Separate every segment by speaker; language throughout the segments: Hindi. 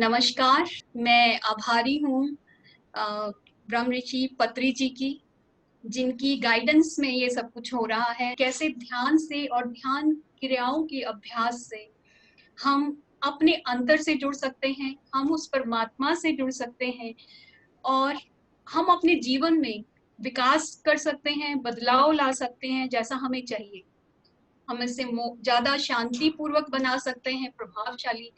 Speaker 1: नमस्कार, मैं आभारी हूँ ब्रह्म ऋषि पत्री जी की, जिनकी गाइडेंस में ये सब कुछ हो रहा है। कैसे ध्यान से और ध्यान क्रियाओं के अभ्यास से हम अपने अंतर से जुड़ सकते हैं, हम उस परमात्मा से जुड़ सकते हैं और हम अपने जीवन में विकास कर सकते हैं, बदलाव ला सकते हैं जैसा हमें चाहिए। हम इससे ज़्यादा शांतिपूर्वक बना सकते हैं, प्रभावशाली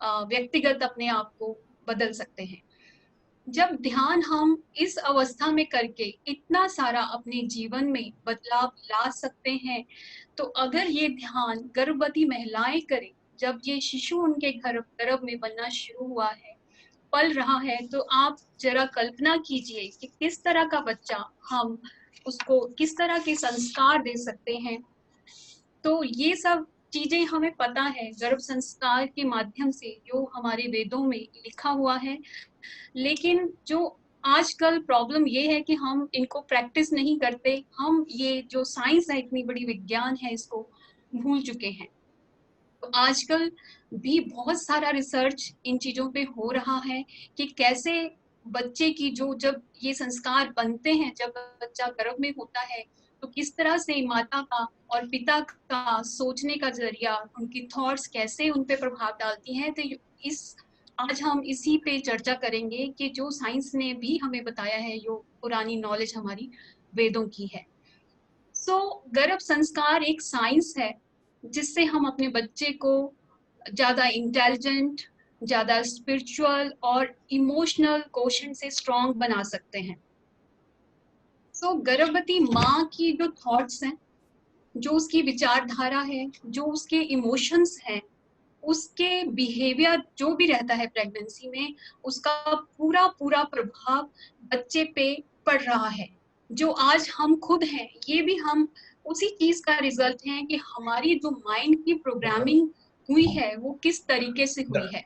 Speaker 1: व्यक्तिगत अपने आप को बदल सकते हैं। जब ध्यान हम इस अवस्था में करके इतना सारा अपने जीवन में बदलाव ला सकते हैं, तो अगर ये ध्यान गर्भवती महिलाएं करें, जब ये शिशु उनके गर्भ में बनना शुरू हुआ है, पल रहा है, तो आप जरा कल्पना कीजिए कि किस तरह का बच्चा हम उसको किस तरह के संस्कार दे सकते हैं। तो ये सब चीजें हमें पता है गर्भ संस्कार के माध्यम से, जो हमारे वेदों में लिखा हुआ है। लेकिन जो आजकल प्रॉब्लम ये है कि हम इनको प्रैक्टिस नहीं करते, हम ये जो साइंस है, इतनी बड़ी विज्ञान है, इसको भूल चुके हैं। तो आजकल भी बहुत सारा रिसर्च इन चीजों पे हो रहा है कि कैसे बच्चे की जो जब ये संस्कार बनते हैं, जब बच्चा गर्भ में होता है, तो किस तरह से माता का और पिता का सोचने का जरिया, उनकी थॉट्स कैसे उन पे प्रभाव डालती हैं। तो इस आज हम इसी पे चर्चा करेंगे कि जो साइंस ने भी हमें बताया है, जो पुरानी नॉलेज हमारी वेदों की है। गर्भ संस्कार एक साइंस है जिससे हम अपने बच्चे को ज्यादा इंटेलिजेंट, ज्यादा स्पिरिचुअल और इमोशनल क्वेश्चन से स्ट्रांग बना सकते हैं। गर्भवती माँ की जो थॉट्स हैं, जो उसकी विचारधारा है, जो उसके इमोशंस हैं, उसके बिहेवियर जो भी रहता है प्रेगनेंसी में, उसका पूरा पूरा प्रभाव बच्चे पे पड़ रहा है। जो आज हम खुद हैं, ये भी हम उसी चीज का रिजल्ट है कि हमारी जो माइंड की प्रोग्रामिंग हुई है वो किस तरीके से हुई है।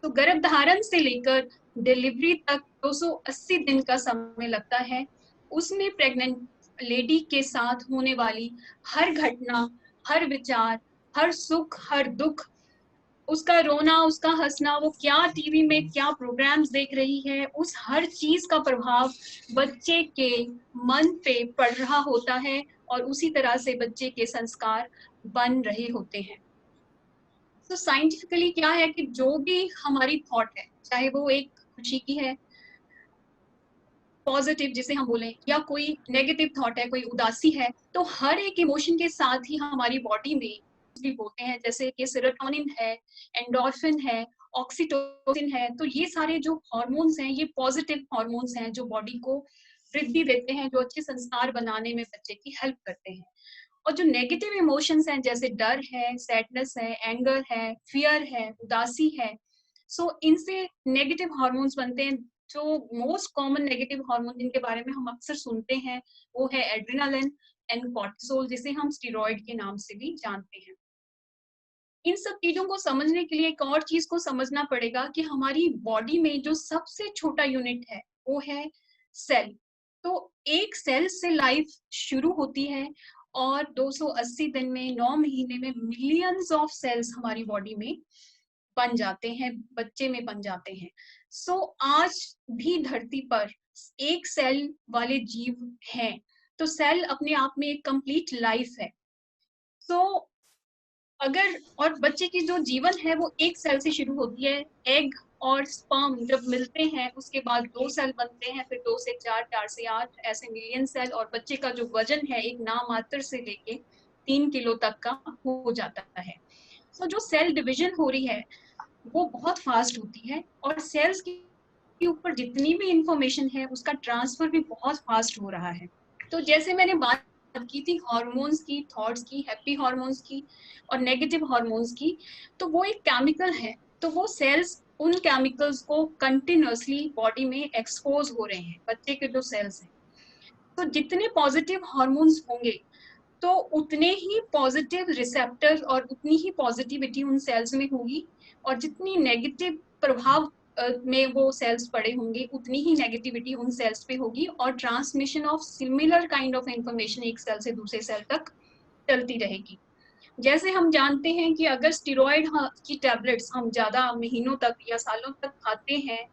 Speaker 1: तो गर्भधारण से लेकर डिलीवरी तक 280 दिन का समय लगता है। उसमें प्रेग्नेंट लेडी के साथ होने वाली हर घटना, हर विचार, हर सुख, हर दुख, उसका रोना, उसका हंसना, वो क्या टीवी में क्या प्रोग्राम्स देख रही है, उस हर चीज का प्रभाव बच्चे के मन पे पड़ रहा होता है और उसी तरह से बच्चे के संस्कार बन रहे होते हैं। तो साइंटिफिकली क्या है कि जो भी हमारी थॉट है, चाहे वो एक खुशी की है, पॉजिटिव जिसे हम बोलें, या कोई नेगेटिव थॉट है, कोई उदासी है, तो हर एक इमोशन के साथ ही हमारी बॉडी में भी बोलते हैं, जैसे कि सेरोटोनिन है, एंडोर्फिन है, ऑक्सीटोसिन है। तो ये सारे जो हार्मोन्स हैं, ये पॉजिटिव हार्मोन्स हैं जो बॉडी को वृद्धि देते हैं, जो अच्छे संस्कार बनाने में बच्चे की हेल्प करते हैं। और जो नेगेटिव इमोशंस हैं, जैसे डर है, सैडनेस है, एंगर है, फियर है, उदासी है, इनसे नेगेटिव हार्मोन्स बनते हैं। जो मोस्ट कॉमन नेगेटिव हार्मोन जिनके बारे में हम अक्सर सुनते हैं, वो है एड्रेनालिन एंड कॉर्टिसोल, जिसे हम स्टेरॉइड के नाम से भी जानते हैं। इन सब चीजों को समझने के लिए एक और चीज को समझना पड़ेगा कि हमारी बॉडी में जो सबसे छोटा यूनिट है वो है सेल। तो एक सेल से लाइफ शुरू होती है और 280 दिन में, 9 महीने में मिलियंस ऑफ सेल्स हमारी बॉडी में बन जाते हैं, बच्चे में बन जाते हैं। आज भी धरती पर एक सेल वाले जीव हैं। तो सेल अपने आप में एक कंप्लीट लाइफ है। सो अगर और बच्चे की जो जीवन है वो एक सेल से शुरू होती है। एग और स्पर्म जब मिलते हैं, उसके बाद 2 सेल बनते हैं, फिर 2 से 4, 4 से 8, ऐसे मिलियन सेल। और बच्चे का जो वजन है, एक नामात्र से लेके 3 किलो तक का हो जाता है। जो सेल डिवीजन हो रही है वो बहुत फास्ट होती है, और सेल्स के ऊपर जितनी भी इंफॉर्मेशन है उसका ट्रांसफर भी बहुत फास्ट हो रहा है। तो जैसे मैंने बात की थी हार्मोन्स की, थॉट्स की, हैप्पी हार्मोन्स की और नेगेटिव हार्मोन्स की, तो वो एक केमिकल है। तो वो सेल्स उन केमिकल्स को कंटिन्यूअसली बॉडी में एक्सपोज हो रहे हैं, बच्चे के जो सेल्स हैं। तो जितने पॉजिटिव हार्मोन्स होंगे, तो उतने ही पॉजिटिव रिसेप्टर्स और उतनी ही पॉजिटिविटी उन सेल्स में होगी, और जितनी नेगेटिव प्रभाव में वो सेल्स पड़े होंगे, उतनी ही नेगेटिविटी उन सेल्स पे होगी, और transmission of similar kind of information एक सेल से दूसरे सेल तक चलती रहेगी। जैसे हम जानते हैं कि अगर स्टेरॉइड की टैबलेट्स हम ज्यादा महीनों तक या सालों तक खाते हैं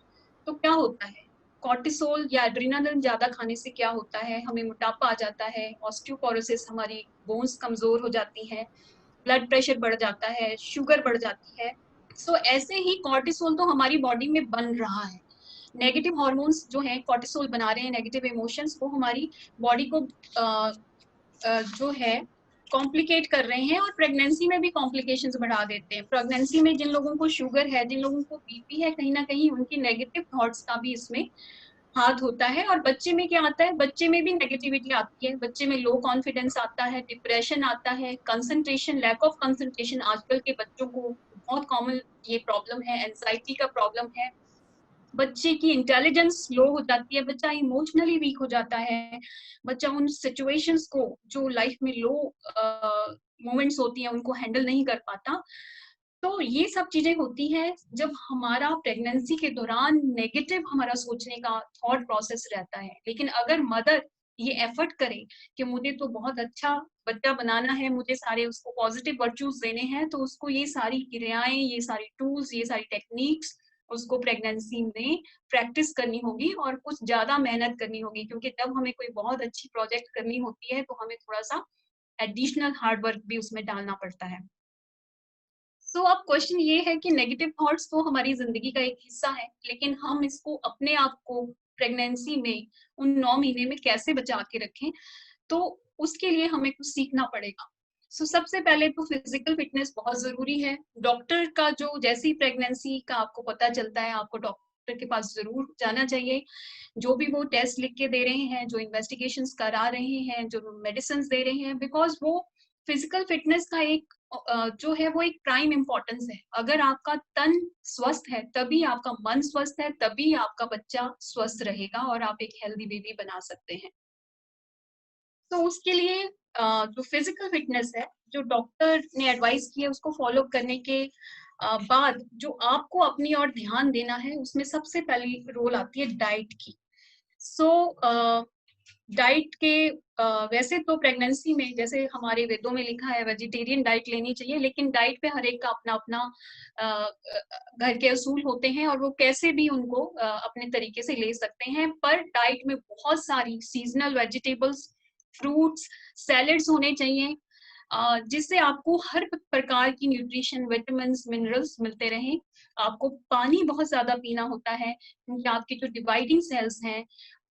Speaker 1: तो क्या होता है, कॉर्टिसोल या एड्रेनालिन ज्यादा खाने से क्या होता है, हमें मोटापा आ जाता है, ऑस्टियोपोरोसिस, हमारी बोन्स कमजोर हो जाती हैं, ब्लड प्रेशर बढ़ जाता है, शुगर बढ़ जाती है। सो ऐसे ही कॉर्टिसोल तो हमारी बॉडी में बन रहा है, नेगेटिव हार्मोन्स जो हैं कॉर्टिसोल बना रहे हैं, नेगेटिव इमोशंस वो हमारी बॉडी को जो है कॉम्प्लिकेट कर रहे हैं और प्रेगनेंसी में भी कॉम्प्लिकेशंस बढ़ा देते हैं। प्रेगनेंसी में जिन लोगों को शुगर है, जिन लोगों को बीपी है, कहीं ना कहीं उनकी नेगेटिव थॉट्स का भी इसमें हाथ होता है। और बच्चे में क्या आता है, बच्चे में भी नेगेटिविटी आती है, बच्चे में लो कॉन्फिडेंस आता है, डिप्रेशन आता है, कंसंट्रेशन, लैक ऑफ कंसंट्रेशन आजकल के बच्चों को बहुत कॉमन ये प्रॉब्लम है, एंजाइटी का प्रॉब्लम है, बच्चे की इंटेलिजेंस लो हो जाती है, बच्चा इमोशनली वीक हो जाता है, बच्चा उन सिचुएशंस को जो लाइफ में लो मोमेंट्स होती हैं उनको हैंडल नहीं कर पाता। तो ये सब चीजें होती हैं जब हमारा प्रेगनेंसी के दौरान नेगेटिव हमारा सोचने का थॉट प्रोसेस रहता है। लेकिन अगर मदर ये एफर्ट करे कि मुझे तो बहुत अच्छा बच्चा बनाना है, मुझे सारे उसको पॉजिटिव वर्च्यूज देने हैं, तो उसको ये सारी क्रियाएं, ये सारी टूल्स, ये सारी टेक्निक्स उसको प्रेगनेंसी में प्रैक्टिस करनी होगी और कुछ ज्यादा मेहनत करनी होगी, क्योंकि जब हमें कोई बहुत अच्छी प्रोजेक्ट करनी होती है तो हमें थोड़ा सा एडिशनल हार्ड वर्क भी उसमें डालना पड़ता है। तो अब क्वेश्चन ये है कि नेगेटिव थॉट्स तो हमारी जिंदगी का एक हिस्सा है, लेकिन हम इसको अपने आप को प्रेगनेंसी में उन 9 महीने में कैसे बचा के रखें, तो उसके लिए हमें कुछ सीखना पड़ेगा। सबसे पहले तो फिजिकल फिटनेस बहुत जरूरी है। डॉक्टर का जो जैसी प्रेगनेंसी का आपको पता चलता है, आपको डॉक्टर के पास जरूर जाना चाहिए। जो भी वो टेस्ट लिख के दे रहे हैं, जो इन्वेस्टिगेशंस करा रहे हैं, जो मेडिसिन दे रहे हैं, बिकॉज वो फिजिकल फिटनेस का एक जो है वो एक प्राइम इम्पोर्टेंस है। अगर आपका तन स्वस्थ है तभी आपका मन स्वस्थ है, तभी आपका बच्चा स्वस्थ रहेगा और आप एक हेल्दी बेबी बना सकते हैं। तो उसके लिए जो फिजिकल फिटनेस है, जो डॉक्टर ने एडवाइस की है उसको फॉलो करने के बाद जो आपको अपनी और ध्यान देना है, उसमें सबसे पहली रोल आती है डाइट की। सो डाइट के वैसे तो प्रेगनेंसी में जैसे हमारे वेदों में लिखा है वेजिटेरियन डाइट लेनी चाहिए, लेकिन डाइट पे हर एक का अपना अपना घर के असूल होते हैं और वो कैसे भी उनको अपने तरीके से ले सकते हैं। पर डाइट में बहुत सारी सीजनल वेजिटेबल्स, फ्रूट्स, सैलेड्स होने चाहिए, जिससे आपको हर प्रकार की न्यूट्रिशन, विटामिन, मिनरल्स मिलते रहें। आपको पानी बहुत ज्यादा पीना होता है, क्योंकि आपके जो डिवाइडिंग सेल्स हैं,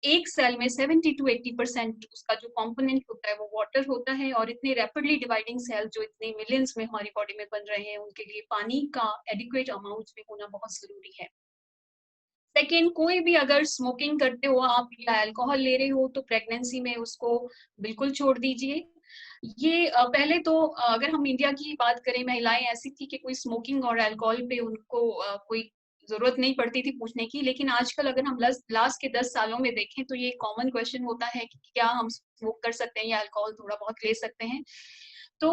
Speaker 1: एक सेल में 70 to 80% उसका जो कंपोनेंट होता है वो वाटर होता है, और इतने रैपिडली डिवाइडिंग सेल जो इतने मिलियंस में हमारी बॉडी में बन रहे हैं, उनके लिए पानी का एडिक्वेट अमाउंट में होना बहुत जरूरी है। सेकेंड, कोई भी अगर स्मोकिंग करते हो आप या अल्कोहल ले रहे हो तो प्रेगनेंसी में उसको बिल्कुल छोड़ दीजिए। ये पहले तो अगर हम इंडिया की बात करें, महिलाएं ऐसी थी कि कोई स्मोकिंग और अल्कोहल पे उनको कोई जरूरत नहीं पड़ती थी पूछने की, लेकिन आजकल अगर हम लास्ट के 10 सालों में देखें तो ये कॉमन क्वेश्चन होता है कि क्या हम स्मोक कर सकते हैं या अल्कोहल थोड़ा बहुत ले सकते हैं। तो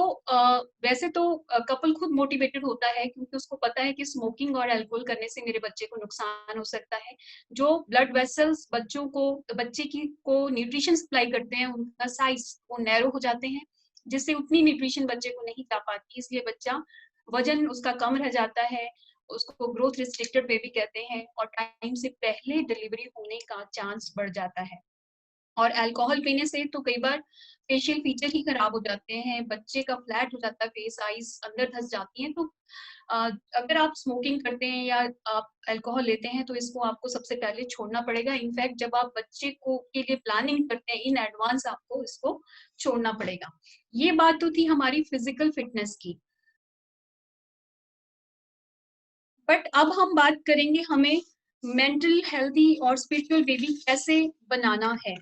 Speaker 1: वैसे तो कपल खुद मोटिवेटेड होता है, क्योंकि उसको पता है कि स्मोकिंग और अल्कोहल करने से मेरे बच्चे को नुकसान हो सकता है। जो ब्लड वेसल्स बच्चों को, बच्चे की को न्यूट्रिशन सप्लाई करते हैं, उनका साइज वो नैरो हो जाते हैं, जिससे उतनी न्यूट्रिशन बच्चे को नहीं जा पाती, इसलिए बच्चा वजन उसका कम रह जाता है, उसको ग्रोथ रिस्ट्रिक्टेड बेबी कहते हैं, और टाइम से पहले डिलीवरी होने का चांस बढ़ जाता है। और अल्कोहल पीने से तो कई बार फेशियल फीचर ही खराब हो जाते हैं, बच्चे का फ्लैट हो जाता है, फेस, आईज अंदर धस जाती हैं। तो अगर आप स्मोकिंग करते हैं या आप अल्कोहल लेते हैं तो इसको आपको सबसे पहले छोड़ना पड़ेगा। इनफैक्ट जब आप बच्चे को के लिए प्लानिंग करते हैं इन एडवांस, आपको इसको छोड़ना पड़ेगा। ये बात तो थी हमारी फिजिकल फिटनेस की। बट अब हम बात करेंगे हमें मेंटल हेल्थी और स्पिरिचुअल बेबी कैसे बनाना है।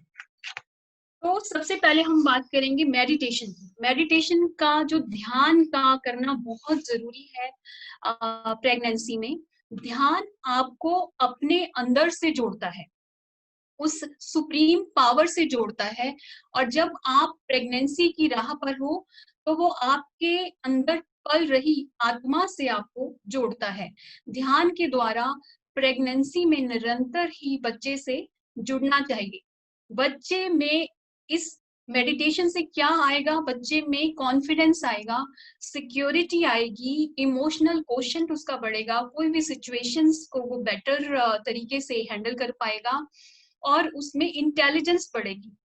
Speaker 1: तो सबसे पहले हम बात करेंगे मेडिटेशन की। मेडिटेशन का जो ध्यान का करना बहुत जरूरी है प्रेगनेंसी में। ध्यान आपको अपने अंदर से जोड़ता है, उस सुप्रीम पावर से जोड़ता है, और जब आप प्रेगनेंसी की राह पर हो तो वो आपके अंदर पल रही आत्मा से आपको जोड़ता है। ध्यान के द्वारा प्रेगनेंसी में निरंतर ही बच्चे से जुड़ना चाहिए। बच्चे में इस मेडिटेशन से क्या आएगा, बच्चे में कॉन्फिडेंस आएगा, सिक्योरिटी आएगी, इमोशनल कोशेंट उसका बढ़ेगा, कोई भी सिचुएशंस को वो बेटर तरीके से हैंडल कर पाएगा और उसमें इंटेलिजेंस बढ़ेगी।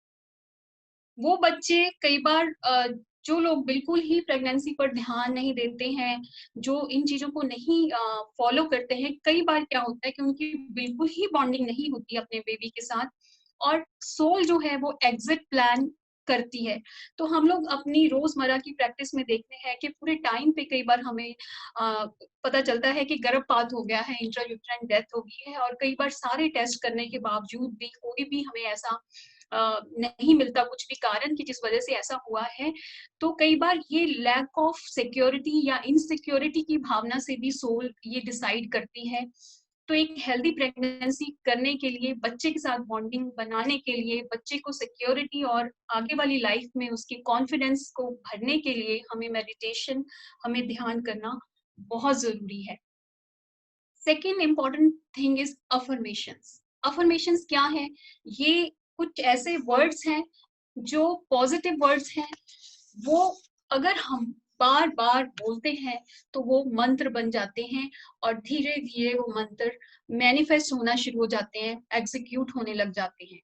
Speaker 1: वो बच्चे कई बार जो लोग बिल्कुल ही प्रेगनेंसी पर ध्यान नहीं देते हैं, जो इन चीज़ों को नहीं फॉलो करते हैं, कई बार क्या होता है कि उनकी बिल्कुल ही बॉन्डिंग नहीं होती अपने बेबी के साथ और सोल जो है वो एग्ज़िट प्लान करती है। तो हम लोग अपनी रोज़मर्रा की प्रैक्टिस में देखते हैं कि पूरे टाइम पे कई बार हमें पता चलता है कि गर्भपात हो गया है, इंट्रा-यूटेराइन डेथ हो गई है और कई बार सारे टेस्ट करने के बावजूद भी कोई भी हमें ऐसा नहीं मिलता कुछ भी कारण कि जिस वजह से ऐसा हुआ है, तो कई बार ये लैक ऑफ सिक्योरिटी या इनसिक्योरिटी की भावना से भी सोल ये डिसाइड करती है। तो एक हेल्दी प्रेगनेंसी करने के लिए, बच्चे के साथ बॉन्डिंग बनाने के लिए, बच्चे को सिक्योरिटी और आगे वाली लाइफ में उसके कॉन्फिडेंस को भरने के लिए हमें मेडिटेशन, हमें ध्यान करना बहुत ज़रूरी है। Second important thing is affirmations. Affirmations क्या है? ये कुछ ऐसे वर्ड्स हैं जो पॉजिटिव वर्ड्स हैं, वो अगर हम बार-बार बोलते हैं, तो वो मंत्र बन जाते हैं और धीरे-धीरे वो मंत्र मैनिफेस्ट होना शुरू हो जाते हैं, एग्ज़ीक्यूट होने लग जाते हैं।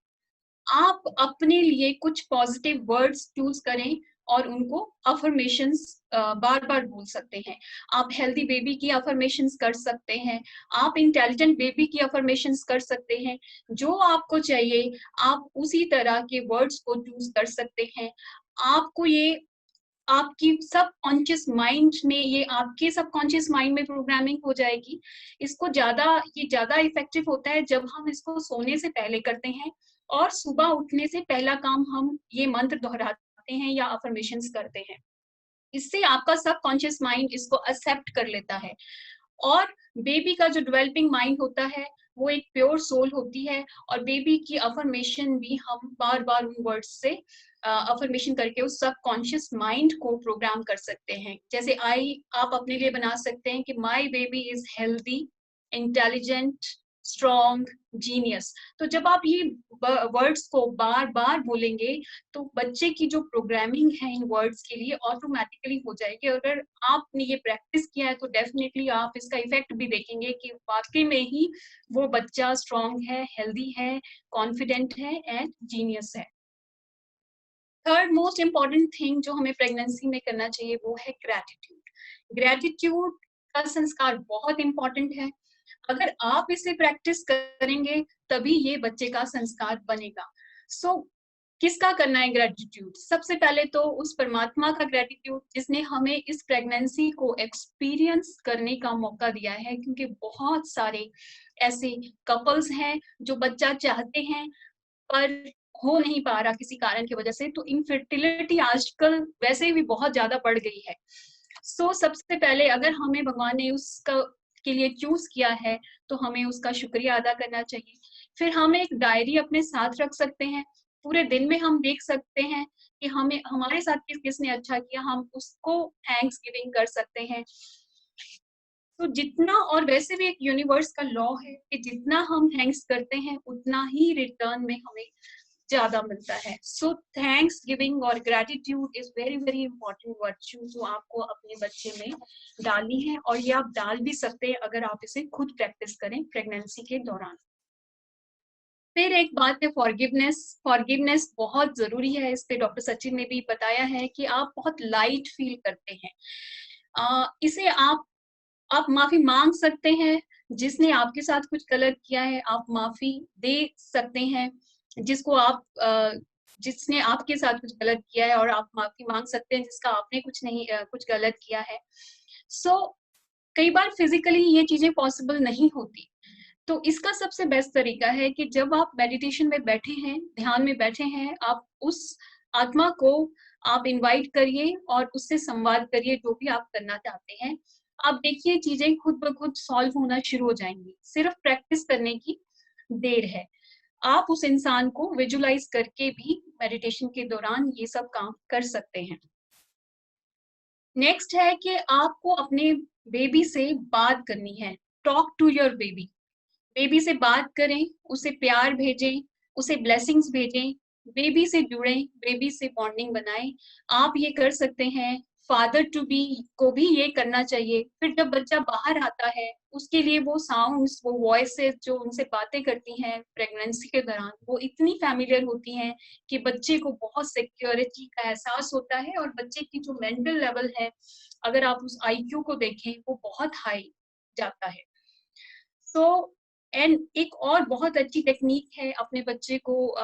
Speaker 1: आप अपने लिए कुछ पॉजिटिव वर्ड्स चूज़ करें और उनको अफ़र्मेशंस बार-बार बोल सकते हैं। आप हेल्दी बेबी की अफ़र्मेशंस कर सकते हैं, आप इंटेलिजेंट बेबी की अफ़र्मेशंस कर सकते हैं। जो आपको चाहिए, आप उसी तरह के वर्ड्स को चूज़ कर सकते हैं। आपको ये आपकी सबकॉन्शियस माइंड में ये आपके सबकॉन्शियस माइंड में प्रोग्रामिंग हो जाएगी। इसको ये ज़्यादा इफ़ेक्टिव होता है जब हम इसको सोने से पहले करते हैं और सुबह उठने से पहला काम हम ये मंत्र दोहराते हैं या अफ़र्मेशंस करते हैं। इससे आपका सबकॉन्शियस माइंड इसको एक्सेप्ट कर लेता है और बेबी का जो डेवलपिंग माइंड होता है, वो एक प्योर सोल होती है और बेबी की अफ़र्मेशन भी हम बार-बार उन वर्ड्स से अफ़र्मेशन करके उस सबकॉन्शियस माइंड को प्रोग्राम कर सकते हैं। जैसे आप अपने लिए बना सकते हैं कि my baby is healthy, intelligent, strong, genius. तो जब आप ये वर्ड्स को बार-बार बोलेंगे, तो बच्चे की जो प्रोग्रामिंग है इन वर्ड्स के लिए ऑटोमैटिकली हो जाएगी। अगर आपने ये प्रैक्टिस किया है तो डेफिनिटली आप इसका इफ़ेक्ट भी देखेंगे कि वाक़ई में ही वो बच्चा स्ट्रॉन्ग है, हेल्दी है, कॉन्फिडेंट है एंड जीनियस है। थर्ड मोस्ट इम्पोर्टेंट थिंग जो हमें प्रेगनेंसी में करना चाहिए वो है ग्रैटिट्यूड। ग्रैटिट्यूड का संस्कार बहुत इम्पोर्टेंट है। अगर आप इसे प्रैक्टिस करेंगे तभी ये बच्चे का संस्कार बनेगा। सो किसका करना है ग्रैटिट्यूड? सबसे पहले तो उस परमात्मा का ग्रैटिट्यूड जिसने हमें इस प्रेगनेंसी को एक्सपीरियंस करने का मौका दिया है क्योंकि बहुत सारे ऐसे कपल्स हैं जो बच्चा चाहते हैं पर हो नहीं पा रहा किसी कारण की वजह से, तो इनफर्टिलिटी आजकल वैसे भी बहुत ज़्यादा बढ़ गई है। सबसे पहले अगर हमें भगवान ने उसका के लिए चूज़ किया है, तो हमें उसका शुक्रिया अदा करना चाहिए। फिर हम एक डायरी अपने साथ रख सकते हैं। पूरे दिन में हम देख सकते हैं कि हमें हमारे साथ किसने अच्छा किया, हम उसको थैंक्स गिविंग कर सकते हैं। तो जितना और वैसे भी एक यूनिवर्स का लॉ है कि जितना हम थैंक्स करते हैं, उतना ही रिटर्न में हमें ज़्यादा मिलता है। सो थैंक्स गिविंग और gratitude is very, very important virtue जो आपको अपने बच्चे में डालनी है और ये आप डाल भी सकते हैं अगर आप इसे खुद प्रैक्टिस करें प्रेगनेंसी के दौरान। फिर एक बात है फॉरगिवनेस। फॉरगिवनेस बहुत ज़रूरी है, इस पे डॉक्टर सचिन ने भी बताया है कि आप बहुत लाइट फ़ील करते हैं। इसे आप माफ़ी माँग सकते हैं, जिसने आपके साथ कुछ गलत किया है, आप माफ़ी दे सकते हैं, जिसने आपके साथ कुछ गलत किया है और आप माफ़ी माँग सकते हैं जिसका आपने कुछ गलत किया है। सो कई बार फिज़िकली ये चीज़ें पॉसिबल नहीं होती, तो इसका सबसे बेस्ट तरीका है कि जब आप मेडिटेशन में बैठे हैं, ध्यान में बैठे हैं, आप उस आत्मा को आप इनवाइट करिए और उससे संवाद करिए जो भी आप करना चाहते हैं। आप देखिए चीज़ें खुद ब खुद सॉल्व होना शुरू हो जाएँगी, सिर्फ़ प्रैक्टिस करने की देर है। आप उस इंसान को विजुअलाइज़ करके भी मेडिटेशन के दौरान ये सब काम कर सकते हैं। नेक्स्ट है कि आपको अपने बेबी से बात करनी है, talk to your baby. Baby से बात करें, उसे प्यार भेजें, उसे ब्लेसिंग्स भेजें, बेबी से जुड़ें, बेबी से बॉन्डिंग बनाएं। आप ये कर सकते हैं, फादर टू बी को भी ये करना चाहिए। फिर जब बच्चा बाहर आता है, उसके लिए वो साउंड्स, वो वॉइसेस जो उनसे बातें करती हैं प्रेगनेंसी के दौरान, वो इतनी फैमिलियर होती हैं कि बच्चे को बहुत सिक्योरिटी का एहसास होता है, और बच्चे की जो मेंटल लेवल है, अगर आप उस आईक्यू को देखें, वो बहुत हाई जाता है। सो एंड एक और बहुत अच्छी टेक्निक है अपने बच्चे को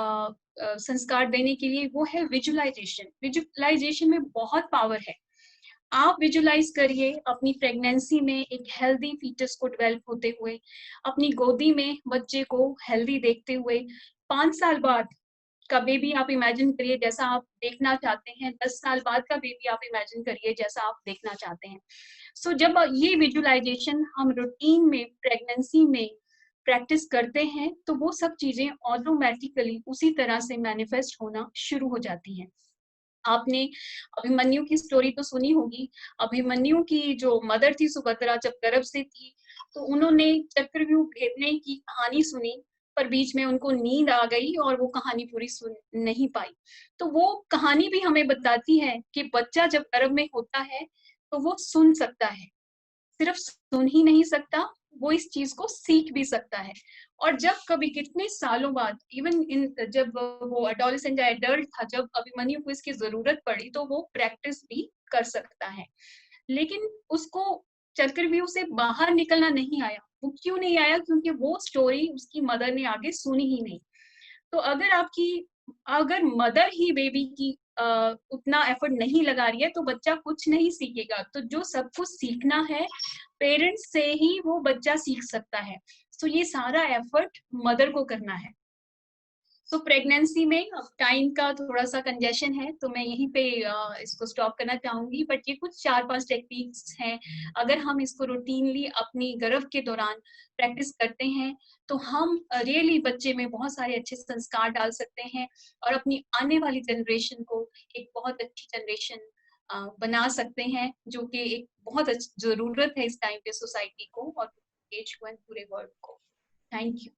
Speaker 1: संस्कार देने के लिए, वो है विजुअलाइजेशन। विजुअलाइजेशन में बहुत पावर है। आप विजुअलाइज करिए अपनी प्रेगनेंसी में एक हेल्दी फीटस को डेवलप होते हुए, अपनी गोदी में बच्चे को हेल्दी देखते हुए। 5 साल बाद का बेबी आप इमेजिन करिए जैसा आप देखना चाहते हैं, 10 साल बाद का बेबी आप इमेजिन करिए जैसा आप देखना चाहते हैं। सो जब ये विजुअलाइजेशन हम रूटीन में प्रेगनेंसी में प्रैक्टिस करते हैं, तो वो सब चीजें ऑटोमेटिकली उसी तरह से मैनिफेस्ट होना शुरू हो जाती हैं। आपने अभिमन्यु की स्टोरी तो सुनी होगी। अभिमन्यु की जो मदर थी सुभद्रा, जब गर्भ से थी, तो उन्होंने चक्रव्यूह भेदने की कहानी सुनी, पर बीच में उनको नींद आ गई और वो कहानी पूरी सुन नहीं पाई। तो वो कहानी भी हमें बताती है कि बच्चा जब गर्भ में होता है, तो वो सुन सकता है। सिर्फ सुन ही नहीं सकता, वो इस चीज को सीख भी सकता है। और जब कभी कितने सालों बाद, इवन इन जब वो एडोलेसेंट या एडल्ट था, जब अभिमन्यु को इसकी जरूरत पड़ी, तो वो प्रैक्टिस भी कर सकता है। लेकिन उसको चक्रव्यूह से बाहर निकलना नहीं आया। वो क्यों नहीं आया? क्योंकि वो स्टोरी उसकी मदर ने आगे सुनी ही नहीं। तो अगर मदर ही बेबी की उतना एफर्ट नहीं लगा रही है, तो बच्चा कुछ नहीं सीखेगा। तो जो सब कुछ सीखना है, पेरेंट्स से ही वो बच्चा सीख सकता है। तो ये सारा एफर्ट मदर को करना है। तो प्रेगनेंसी में टाइम का थोड़ा सा कंजेशन है, तो मैं यहीं पे इसको स्टॉप करना चाहूंगी। बट ये कुछ 4-5 टेक्निक्स हैं। अगर हम इसको रूटीनली अपनी गर्भ के दौरान प्रैक्टिस करते हैं, तो हम रियली बच्चे में बहुत सारे अच्छे संस्कार डाल सकते हैं, और अपनी आने वाली जनरेशन को एक बहुत अच्छी जनरेशन बना सकते हैं, जो कि एक बहुत अच्छी जरूरत है इस टाइम पे सोसाइटी को, और देश को, पूरे वर्ल्ड को। Thank you.